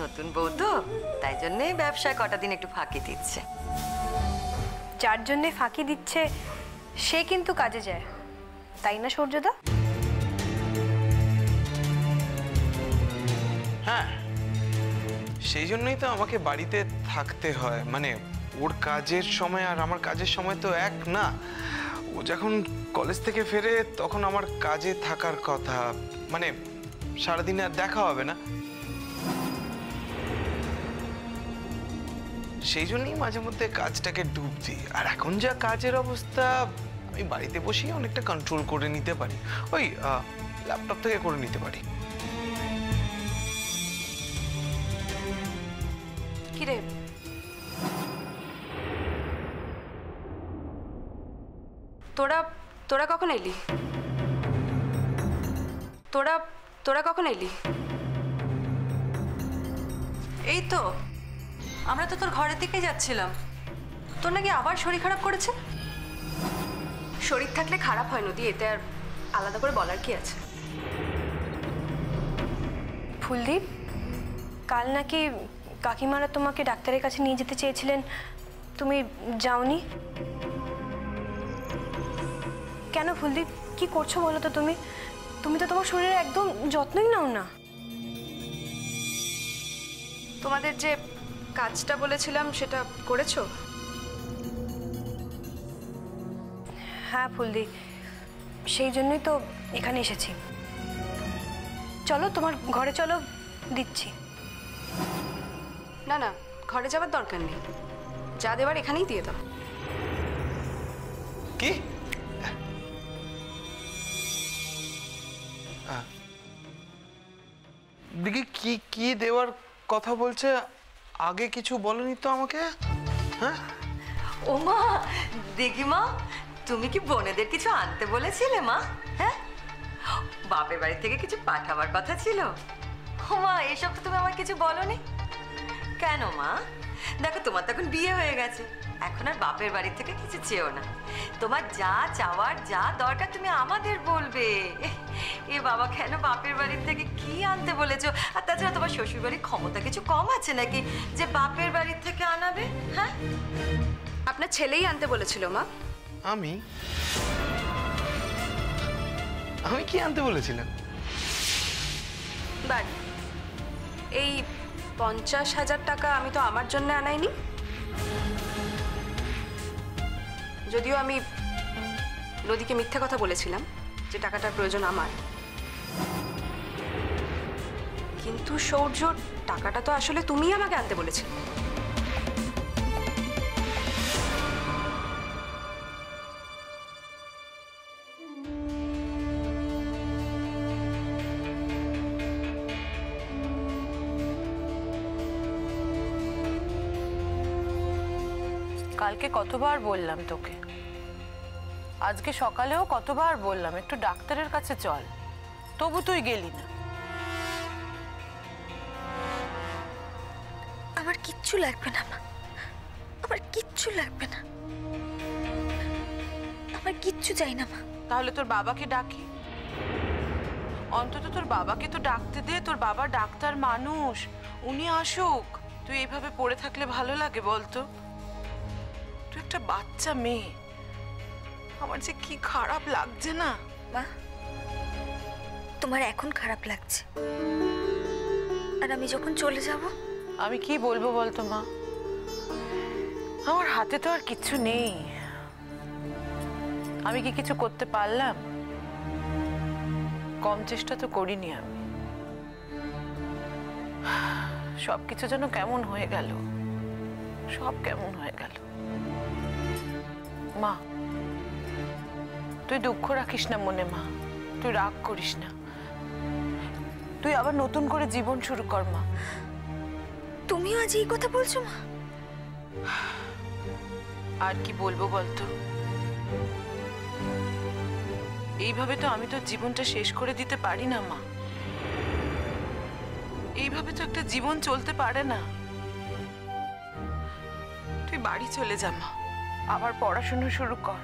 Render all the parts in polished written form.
নতুন বউ তো, তাই জন্যই ব্যবসায় কটা দিন একটু ফাঁকি দিচ্ছে। যার জন্যে ফাঁকি দিচ্ছে সে কিন্তু কাজে যায়, তাই না সূর্যদা? হ্যাঁ, সেই জন্যই তো আমাকে বাড়িতে থাকতে হয়। মানে ওর কাজের সময় আর আমার কাজের সময় তো এক না। ও যখন কলেজ থেকে ফেরে তখন আমার কাজে থাকার কথা, মানে সারাদিন আর দেখা হবে না। সেই জন্যই মাঝে মধ্যে কাজটাকে ডুব দিই। আর এখন যা কাজের অবস্থা, আমি বাড়িতে বসেই অনেকটা কন্ট্রোল করে নিতে পারি। ওই ল্যাপটপ থেকে করে নিতে পারি। কিরে, তোরা কখন এলি? তোরা কখন এলি? এই তো আমরা তো তোর ঘরের দিকে যাচ্ছিলাম। তোর নাকি আবার শরীর খারাপ করেছে? শরীর থাকলে খারাপ হয় নদী, এতে আর আলাদা করে বলার কি আছে? ফুলদীপ, কাল নাকি কাকিমারা তোমাকে ডাক্তারের কাছে নিয়ে যেতে চেয়েছিলেন, তুমি যাওনি কেন? ফুলদীপ, কি করছো বলো তো? তুমি তো তোমার শরীরের একদম যত্নই নাও না। তোমাদের যে কাজটা বলেছিলাম সেটা করেছো? হ্যাঁ ফুলদি, সেই জন্যই তো এখানে এসেছি। চলো তোমার ঘরে চলো, দিচ্ছি। না না, ঘরে যাবার দরকার নেই, যা দেবার এখানেই দিয়ে দাও। কি? দেখি কি কি দেওয়ার কথা বলছে, আগে কিছু বলনি তো আমাকে। হ্যাঁ ও মা, দেখি মা, তুমি কি বোনেদের কিছু আনতে বলেছিলে মা? হ্যাঁ, বাপের বাড়ি থেকে কিছু পাঠাবার কথা ছিল। ও মা, এসব তো তুমি আমার কিছু বলনি কেন মা? দেখো, তোমার তখন বিয়ে হয়ে গেছে, এখন আর বাপের বাড়ি থেকে কিছু চেয়েও না। তোমার যা চাওয়ার, যা দরকার তুমি আমাদের বলবে। এ বাবা, কেন বাপের বাড়ি থেকে কি আনতে বলেছো? আর তাছাড়া তোমার শ্বশুর বাড়ির ক্ষমতা কিছু কম আছে নাকি যে বাপের বাড়ি থেকে আনাবে? হ্যাঁ, আপনার ছেলেই আনতে বলেছিল মা। আমি কি আনতে বলেছিলাম? বাড়ি এই 50,000 টাকা আমি তো আমার জন্য আনাইনি, যদিও আমি নদীকে মিথ্যে কথা বলেছিলাম যে টাকাটার প্রয়োজন আমার, কিন্তু সৌর্য, টাকাটা তো আসলে তুমিই আমাকে আনতে বলেছিলে। কালকে কতবার বললাম তোকে, আজকে সকালেও কতবার বললাম একটু ডাক্তারের কাছে চল, তবু তুই গেলি না। আমার কিচ্ছু লাগবে না মা, আমার কিচ্ছু লাগবে না, আমার কিচ্ছু চাই না মা। তাহলে তোর বাবাকে ডাকি, অন্তত তোর বাবাকে তো ডাকতে দে। তোর বাবা ডাক্তার মানুষ, উনি আসুক। তুই এইভাবে পড়ে থাকলে ভালো লাগে বলতো? তুই একটা বাচ্চা মেয়ে, আমার যে কি খারাপ লাগছে না। মা, তোমার এখন খারাপ লাগছে, আর আমি যখন চলে যাব আমি কি বলবো বলতো মা? আমার হাতে তো আর কিচ্ছু নেই। আমি কি কিছু করতে পারলাম? কম চেষ্টা তো করিনি আমি। সবকিছু যেন কেমন হয়ে গেল, সব কেমন হয়ে গেল। মা, তুই দুঃখ রাখিস না মনে মা, তুই রাগ করিস না, তুই আবার নতুন করে জীবন শুরু কর মা। তুমিও আজ এই কথা বলছো মা? আর কি বলবো বলতো? এইভাবে তো আমি তো জীবনটা শেষ করে দিতে পারি না মা। এইভাবে তো একটা জীবন চলতে পারে না। তুই বাড়ি চলে যা মা, আবার পড়াশোনা শুরু কর,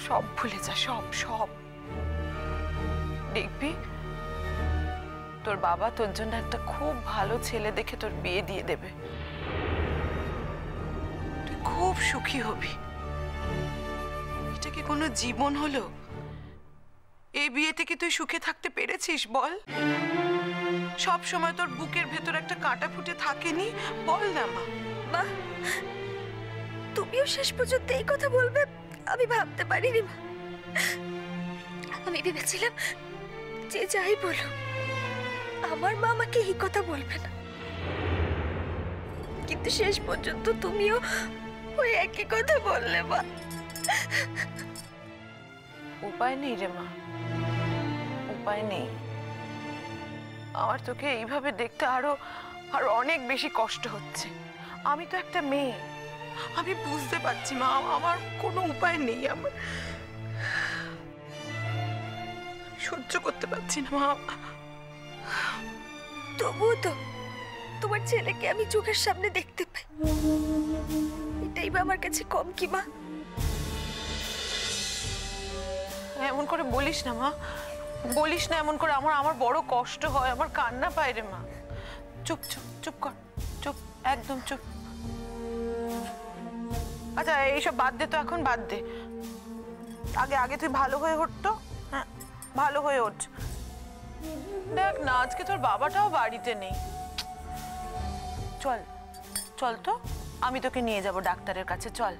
সব ভুলে যা, সব সব। দেখবি তোর বাবা তোর জন্য একটা খুব ভালো ছেলে দেখে তোর বিয়ে দিয়ে দেবে, তুই খুব সুখী হবি। এটা কি কোনো জীবন হলো? এই বিয়েতে কি তুই সুখে থাকতে পেরেছিস বল? সব সময় তোর বুকের ভেতর একটা কাঁটা ফুটে থাকেনি? বল না মা। মা, তুমিও শেষ পর্যন্ত এই কথা বলবে আমি ভাবতে পারিনি মা। আমি ভেবেছিলাম যে যাই বলো আমার মা আমাকে এই কথা বলবে না, কিন্তু শেষ পর্যন্ত তুমিও ওই একই কথা বললে মা। উপায় নেই রে মা, উপায় নেই। আমার তোকে এইভাবে দেখতে আরো অনেক বেশি কষ্ট হচ্ছে। আমি তো একটা মেয়ে, আমি বুঝতে পারছি মা, আমার কোনো উপায় নেই। আমার সহ্য করতে পারছি না মা। তবুও তো তোমার ছেলেকে আমি চোখের সামনে দেখতে পাই, এটাই বা আমার কাছে কম কি মা? এমন করে বলিস না মা, বলিস না এমন করে। আমার বড় কষ্ট হয়, আমার কান্না পায় রে মা। চুপ চুপ চুপ কর, চুপ, একদম চুপ। আচ্ছা এইসব বাদ দে তো, এখন বাদ দে। আগে তুই ভালো হয়ে ওঠ তো। হ্যাঁ, ভালো হয়ে ওঠ। দেখ না, আজকে তোর বাবাটাও বাড়িতে নেই। চল চল তো, আমি তোকে নিয়ে যাব ডাক্তারের কাছে। চল,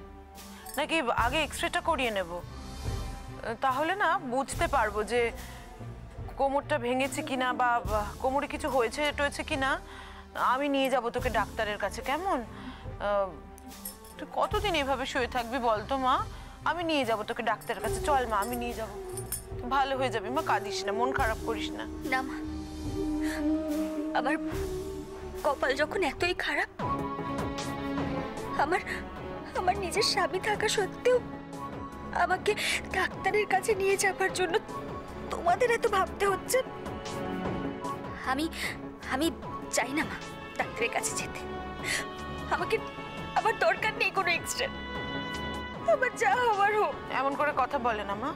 নাকি আগে এক্সরেটা করিয়ে নেব? তাহলে না বুঝতে পারবো যে কোমরটা ভেঙেছে কিনা বা কোমরে কিছু হয়েছে টয়েছে কিনা। আমি নিয়ে যাব তোকে ডাক্তারের কাছে, কেমন? তুই কতদিন এভাবে শুয়ে থাকবি বলতো মা? আমি নিয়ে যাব তোকে ডাক্তারের কাছে। চল মা, আমি নিয়ে যাব, ভালো হয়ে যাবি মা। কাঁদিস না, মন খারাপ করিস না। না মা, আমার কপাল যখন এতই খারাপ, আমার নিজের স্বামী থাকা সত্ত্বেও আমাকে ডাক্তারের কাছে নিয়ে যাবার জন্য তোমাদের এত ভাবতে হচ্ছে। আমি চাই না মা ডাক্তারের কাছে যেতে। আমার দরকার নেই কোনো এক্সট্রা। আমার যা হওয়ার হোক। এমন করে কথা বলে না মা,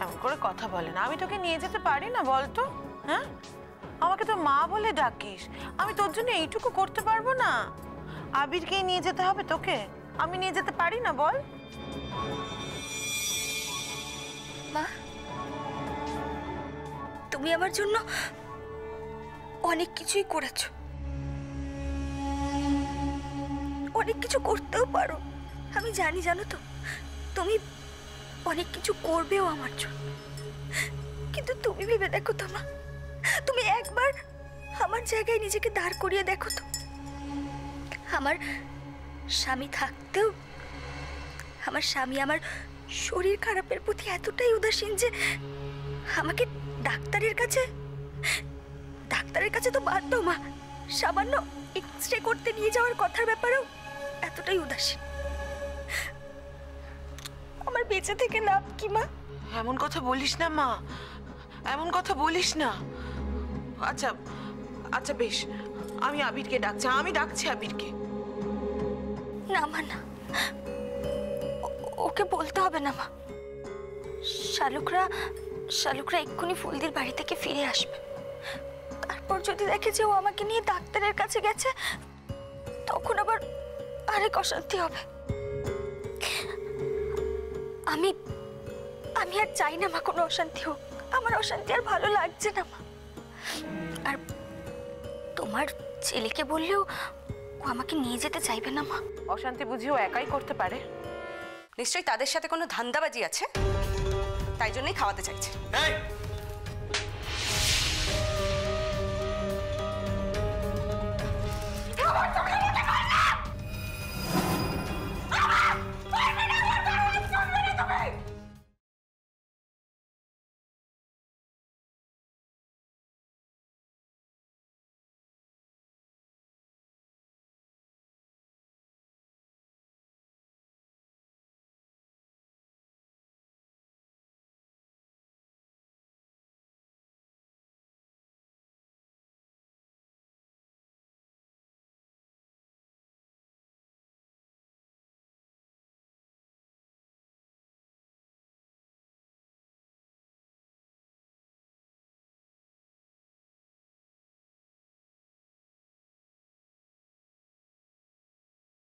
এমন করে কথা বলে না। আমি তোকে নিয়ে যেতে পারি না বলতো? হ্যাঁ, আমাকে তো মা বলে ডাকিস, আমি তোর জন্য এইটুকু করতে পারবো না? আবিরকেই নিয়ে যেতে হবে তোকে, আমি নিয়ে যেতে পারি না বল? মা, তুমি আমার জন্য অনেক কিছুই করেছো, অনেক কিছু করতেও পারো। আমি জানি, জানো তো তুমি অনেক কিছু করবেও আমার জন্য। কিন্তু তুমি ভেবে দেখো তো মা, তুমি একবার আমার জায়গায় নিজেকে দাঁড় করিয়ে দেখো তো। আমার স্বামী থাকতেও আমার স্বামী আমার শরীর খারাপের প্রতি এতটাই উদাসীন যে আমাকে ডাক্তারের কাছে তো বাদ দাও মা, সামান্য এক্সরে করতে নিয়ে যাওয়ার কথার ব্যাপারেও এতটাই উদাসীন। আমার বেঁচে থেকে লাভ কি মা? এমন কথা বলিস না মা, এমন কথা বলিস না। আচ্ছা আচ্ছা বেশ, আমি আবিরকে ডাকছি, আমি ডাকছি আবিরকে। না মা, না, ওকে বলতে হবে না মা। শালুকরা এক্ষুনি ফুলদির বাড়ি থেকে ফিরে আসবে। তারপর যদি দেখে যে ও আমাকে নিয়ে ডাক্তারের কাছে গেছে, তখন আবার আরেক অশান্তি হবে। আমি আর চাই না মা কোনো অশান্তি হোক। আমার অশান্তি আর ভালো লাগছে না মা। আর তোমার ছেলেকে বললেও ও আমাকে নিয়ে যেতে চাইবে না মা। অশান্তি বুঝিও একাই করতে পারে। নিশ্চয়ই তাদের সাথে কোনো ধান্দাবাজি আছে, তাই জন্যই খাওয়াতে চাইছে। এই